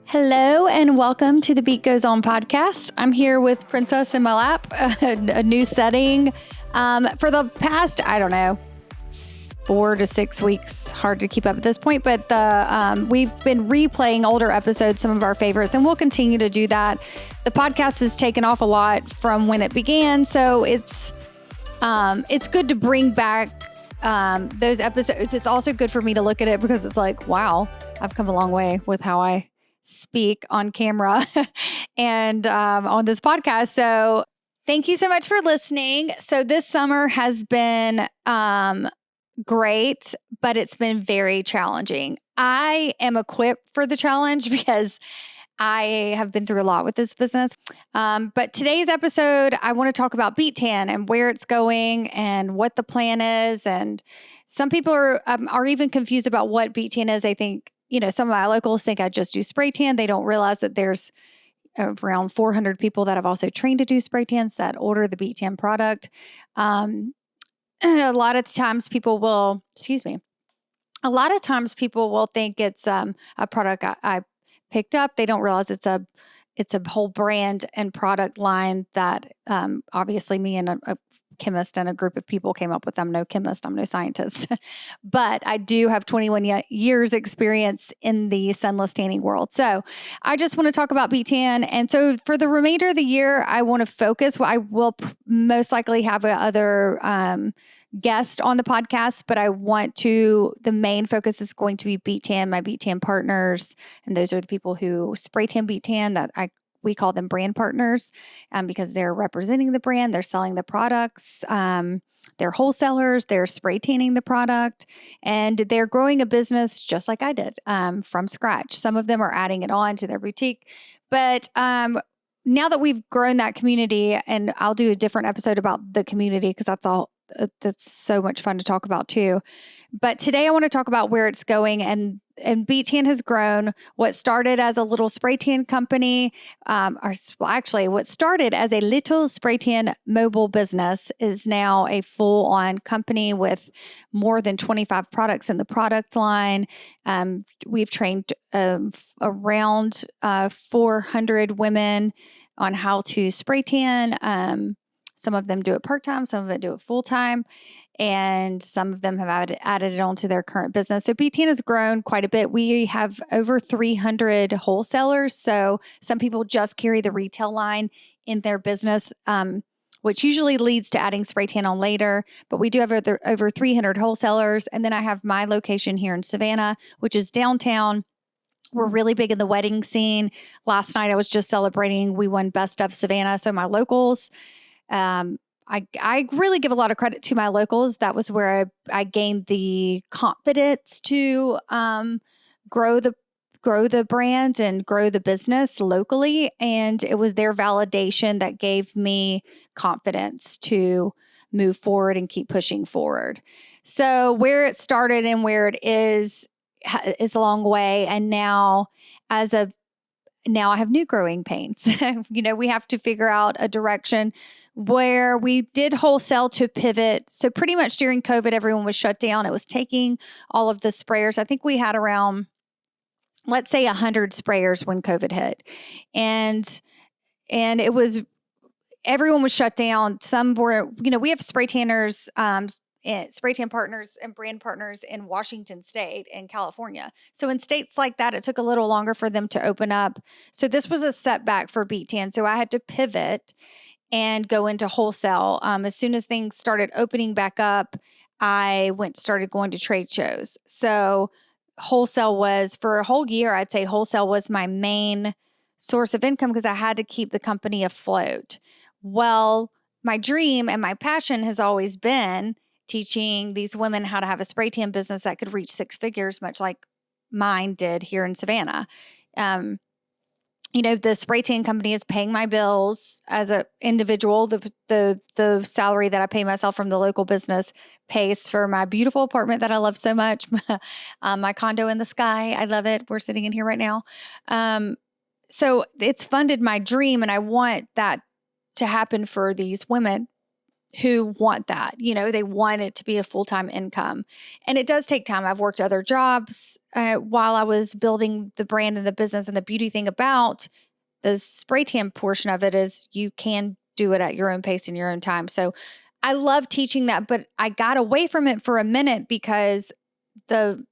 Hello and welcome to the Beet Goes On podcast. I'm here with Princess in my lap, a new setting. For the past, 4 to 6 weeks, hard to keep up at this point, but we've been replaying older episodes, some of our favorites, and we'll continue to do that. The podcast has taken off a lot from when it began, so it's good to bring back those episodes. It's also good for me to look at it because it's like, wow, I've come a long way with how I speak on camera and on this podcast. So thank you so much for listening. So this summer has been great, but it's been very challenging. I am equipped for the challenge because I have been through a lot with this business. But today's episode, I want to talk about Beettan and where it's going and what the plan is. And some people are even confused about what Beettan is. They think, some of my locals think I just do spray tan. They don't realize that there's around 400 people that I've also trained to do spray tans that order the Beettan product. A lot of times people will think it's a product I picked up. They don't realize it's a whole brand and product line that obviously me and a chemist and a group of people came up with. I'm no chemist, I'm no scientist, but I do have 21 years experience in the sunless tanning world. So I just want to talk about Beettan. And so for the remainder of the year, I want to focus. I will most likely have other guest on the podcast, but the main focus is going to be Beettan, my Beettan partners. And those are the people who spray tan Beettan we call them brand partners because they're representing the brand, they're selling the products, they're wholesalers, they're spray tanning the product, and they're growing a business just like I did from scratch. Some of them are adding it on to their boutique, but now that we've grown that community, and I'll do a different episode about the community because that's so much fun to talk about too. But today I want to talk about where it's going, and Beettan has grown. What started as a little spray tan company, what started as a little spray tan mobile business is now a full-on company with more than 25 products in the product line. We've trained around 400 women on how to spray tan. Some of them do it part-time, some of them do it full-time, and some of them have added it onto their current business. So Beettan has grown quite a bit. We have over 300 wholesalers. So some people just carry the retail line in their business, which usually leads to adding spray tan on later. But we do have over 300 wholesalers. And then I have my location here in Savannah, which is downtown. We're really big in the wedding scene. Last night I was just celebrating. We won Best of Savannah. So my locals, I really give a lot of credit to my locals. That was where I gained the confidence to grow the brand and grow the business locally. And it was their validation that gave me confidence to move forward and keep pushing forward. So where it started and where it is a long way. And now I have new growing pains. We have to figure out a direction where we did wholesale to pivot. So pretty much during COVID, everyone was shut down. It was taking all of the sprayers. I think we had around, let's say 100 sprayers when COVID hit. And it was, everyone was shut down. Some were, we have spray tanners, spray tan partners and brand partners in Washington State and California. So in states like that, it took a little longer for them to open up. So this was a setback for Beettan. So I had to pivot and go into wholesale. As soon as things started opening back up, I started going to trade shows. So wholesale was, for a whole year, I'd say wholesale was my main source of income because I had to keep the company afloat. Well, my dream and my passion has always been teaching these women how to have a spray tan business that could reach 6 figures, much like mine did here in Savannah. The spray tan company is paying my bills as an individual. The salary that I pay myself from the local business pays for my beautiful apartment that I love so much. My condo in the sky. I love it. We're sitting in here right now. So it's funded my dream, and I want that to happen for these women. who want that. They want it to be a full-time income. And it does take time. I've worked other jobs while I was building the brand and the business. And the beauty thing about the spray tan portion of it is you can do it at your own pace and your own time. So I love teaching that, but I got away from it for a minute because the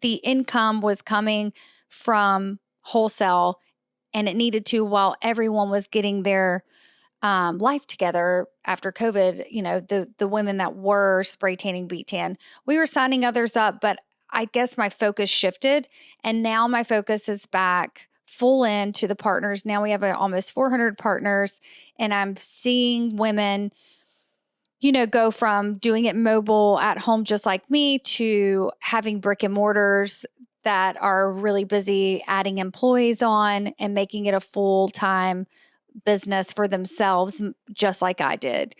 income was coming from wholesale, and it needed to while everyone was getting their life together after COVID. The women that were spray tanning Beettan, we were signing others up, but I guess my focus shifted, and now my focus is back full into the partners. Now we have almost 400 partners, and I'm seeing women, go from doing it mobile at home, just like me, to having brick and mortars that are really busy adding employees on and making it a full-time business for themselves, just like I did.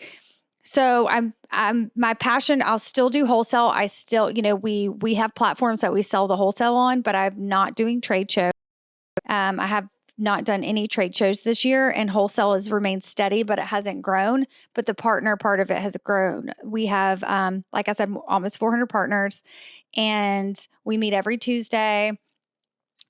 So I'm my passion. I'll still do wholesale. I still, we have platforms that we sell the wholesale on, but I'm not doing trade shows. I have not done any trade shows this year, and wholesale has remained steady, but it hasn't grown. But the partner part of it has grown. We have, like I said, almost 400 partners, and we meet every Tuesday.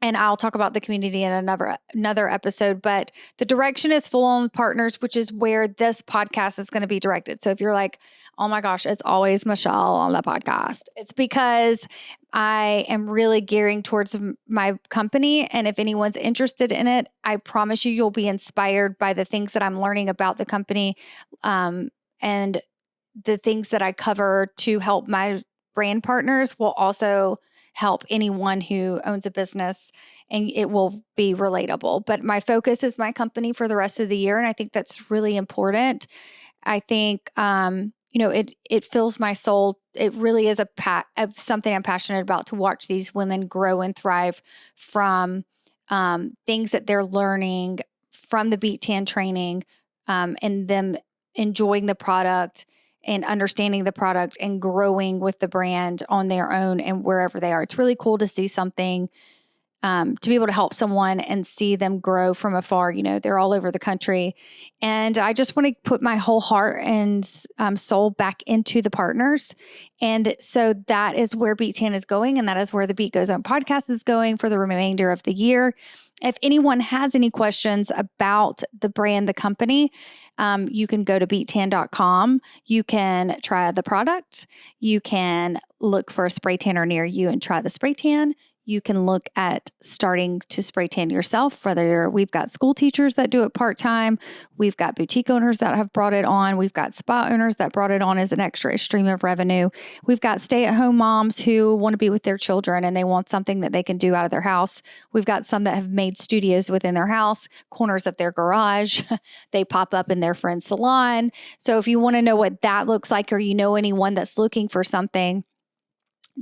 And I'll talk about the community in another episode, but the direction is full on partners, which is where this podcast is going to be directed. So if you're like, oh my gosh, it's always Michelle on the podcast, it's because I am really gearing towards my company. And if anyone's interested in it, I promise you'll be inspired by the things that I'm learning about the company, and the things that I cover to help my brand partners will also help anyone who owns a business, and it will be relatable. But my focus is my company for the rest of the year. And I think that's really important. I think, it fills my soul. It really is something I'm passionate about, to watch these women grow and thrive from things that they're learning from the Beettan training, and them enjoying the product and understanding the product and growing with the brand on their own and wherever they are. It's really cool to see something, to be able to help someone and see them grow from afar. They're all over the country. And I just want to put my whole heart and soul back into the partners. And so that is where Beettan is going. And that is where the Beet Goes On podcast is going for the remainder of the year. If anyone has any questions about the brand, the company, you can go to beettan.com. You can try the product. You can look for a spray tanner near you and try the spray tan. You can look at starting to spray tan yourself, we've got school teachers that do it part-time. We've got boutique owners that have brought it on. We've got spa owners that brought it on as an extra stream of revenue. We've got stay-at-home moms who want to be with their children and they want something that they can do out of their house. We've got some that have made studios within their house, corners of their garage. They pop up in their friend's salon. So if you want to know what that looks like, or anyone that's looking for something,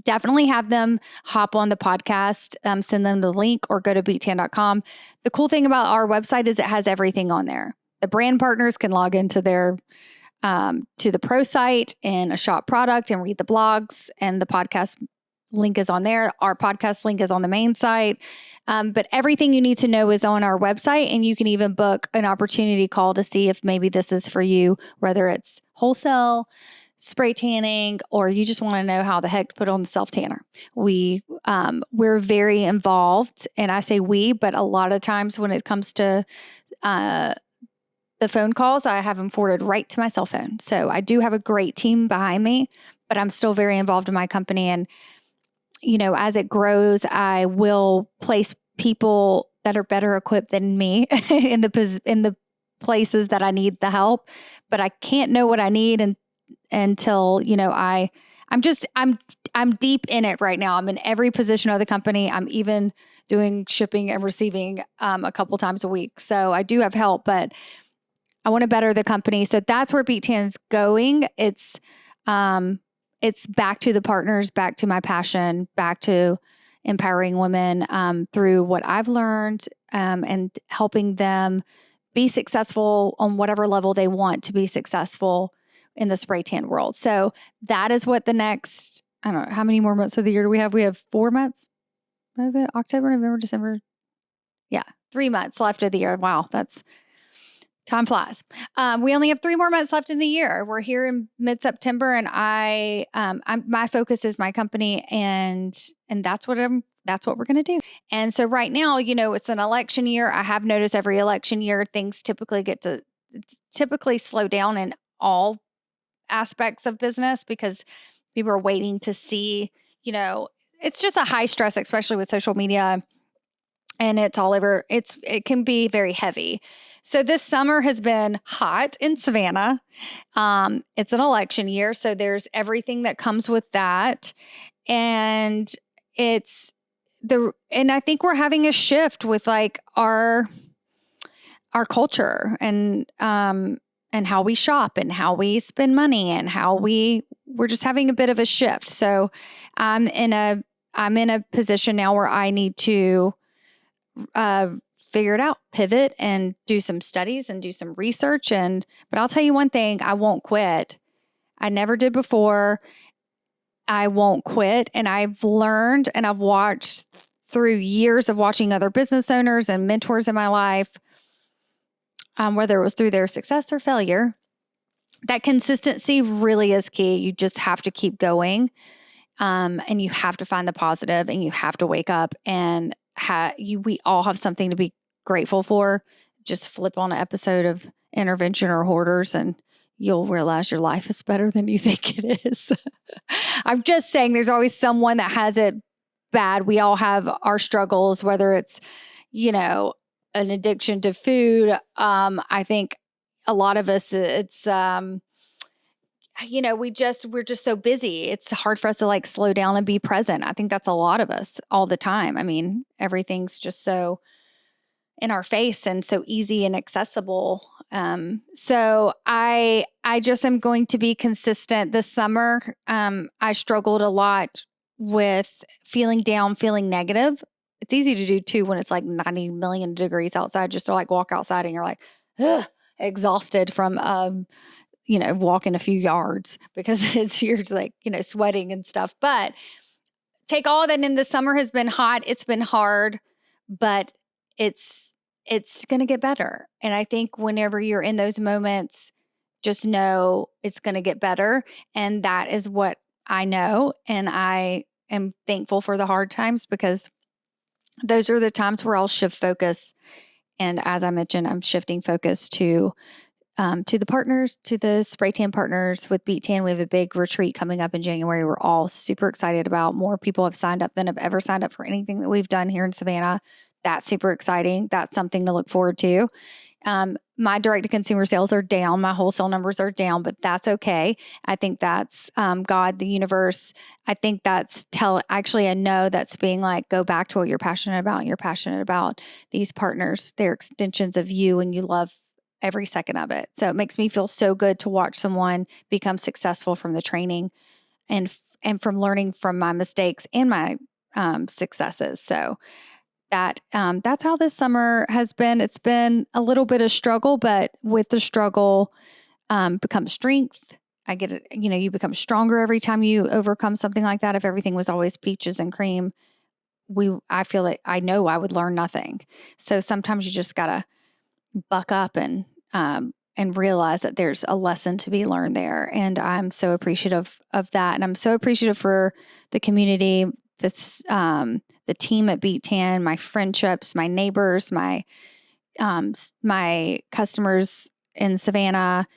definitely have them hop on the podcast, send them the link, or go to beettan.com. The cool thing about our website is it has everything on there. The brand partners can log into their to the pro site and shop product and read the blogs, and the podcast link is on there. Our podcast link is on the main site. But everything you need to know is on our website, and you can even book an opportunity call to see if maybe this is for you, whether it's wholesale, spray tanning, or you just want to know how the heck to put on the self tanner. We're very involved, and I say we, but a lot of times when it comes to the phone calls, I have them forwarded right to my cell phone. So I do have a great team behind me, but I'm still very involved in my company. And as it grows, I will place people that are better equipped than me in the places that I need the help. But I can't know what I need until I'm deep in it right now. I'm in every position of the company. I'm even doing shipping and receiving a couple times a week. So I do have help, but I want to better the company. So that's where Beettan is going. It's back to the partners, back to my passion, back to empowering women through what I've learned, and helping them be successful on whatever level they want to be successful in the spray tan world. So that is what the next, I don't know, how many more months of the year do we have? We have 4 months. October, November, December. Yeah, 3 months left of the year. Wow, that's Time flies. We only have 3 more months left in the year. We're here in mid-September, and my focus is my company, and that's what we're going to do. And so right now, it's an election year. I have noticed every election year, things typically slow down in all aspects of business because people are waiting to see, it's just a high stress, especially with social media, and it's all over. It can be very heavy. So this summer has been hot in Savannah. It's an election year, so there's everything that comes with that. And I think we're having a shift with like our culture and how we shop and how we spend money and how we're just having a bit of a shift. So I'm in a position now where I need to figure it out, pivot, and do some studies and do some research. But I'll tell you one thing, I won't quit. I never did before. I won't quit. And I've learned and I've watched through years of watching other business owners and mentors in my life, whether it was through their success or failure, that consistency really is key. You just have to keep going. And you have to find the positive, and you have to wake up and we all have something to be grateful for. Just flip on an episode of Intervention or Hoarders and you'll realize your life is better than you think it is. I'm just saying there's always someone that has it bad. We all have our struggles, whether it's, an addiction to food. I think a lot of us, it's, we're just so busy. It's hard for us to like slow down and be present. I think that's a lot of us all the time. I mean, everything's just so in our face and so easy and accessible. So I just am going to be consistent this summer. I struggled a lot with feeling down, feeling negative. It's easy to do too when it's like 90 million degrees outside, just to like walk outside and you're like, exhausted from, walking a few yards because you're like, sweating and stuff. But take all that in. The summer has been hot. It's been hard, but it's going to get better. And I think whenever you're in those moments, just know it's going to get better. And that is what I know. And I am thankful for the hard times because those are the times where I'll shift focus. And as I mentioned, I'm shifting focus to the partners, to the spray tan partners with Beettan. We have a big retreat coming up in January. We're all super excited about. More people have signed up than have ever signed up for anything that we've done here in Savannah. That's super exciting. That's something to look forward to. My direct-to-consumer sales are down. My wholesale numbers are down, but that's okay. I think that's God, the universe. I think that's actually I know that's being like, go back to what you're passionate about. And you're passionate about these partners. They're extensions of you, and you love every second of it. So it makes me feel so good to watch someone become successful from the training and from learning from my mistakes and my successes. So that's how this summer has been. It's been a little bit of struggle, but with the struggle becomes strength. I get it. You become stronger every time you overcome something like that. If everything was always peaches and cream, I feel it. I know I would learn nothing. So sometimes you just gotta buck up and realize that there's a lesson to be learned there. And I'm so appreciative of that. And I'm so appreciative for the community, that's the team at Beettan, my friendships, my neighbors, my customers in Savannah.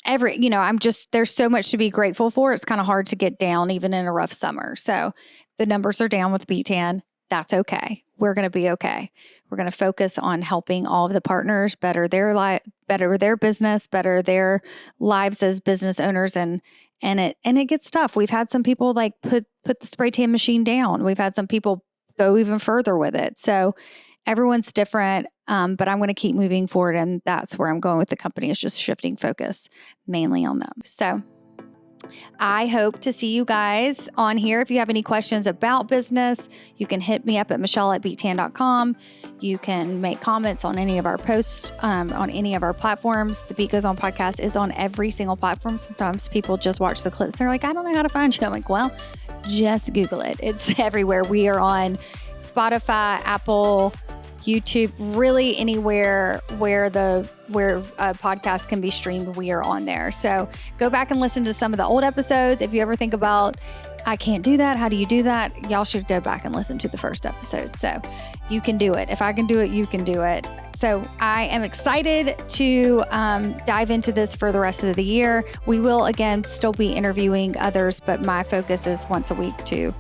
There's so much to be grateful for. It's kind of hard to get down even in a rough summer. So the numbers are down with Beettan. That's okay. We're going to be okay. We're going to focus on helping all of the partners better their life, better their business, better their lives as business owners. And it gets tough. We've had some people like put the spray tan machine down. We've had some people go even further with it. So everyone's different. But I'm going to keep moving forward. And that's where I'm going with the company, is just shifting focus mainly on them. So I hope to see you guys on here. If you have any questions about business, you can hit me up at michelle@beettan.com. You can make comments on any of our posts, on any of our platforms. The Beet Goes On podcast is on every single platform. Sometimes people just watch the clips. They're like, I don't know how to find you. I'm like, well, just Google it. It's everywhere. We are on Spotify, Apple, YouTube, really anywhere where the where a podcast can be streamed, we are on there. So go back and listen to some of the old episodes. If you ever think about, I can't do that, how do you do that? Y'all should go back and listen to the first episode. So you can do it. If I can do it, you can do it. So I am excited to dive into this for the rest of the year. We will, again, still be interviewing others, but my focus is once a week to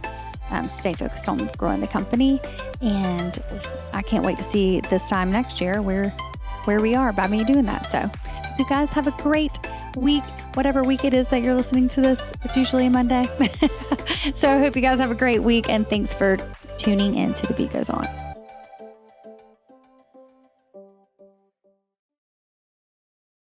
stay focused on growing the company. And I can't wait to see this time next year where we are by me doing that. So you guys have a great week, whatever week it is that you're listening to this. It's usually a Monday. So I hope you guys have a great week, and thanks for tuning in to the Beet Goes On.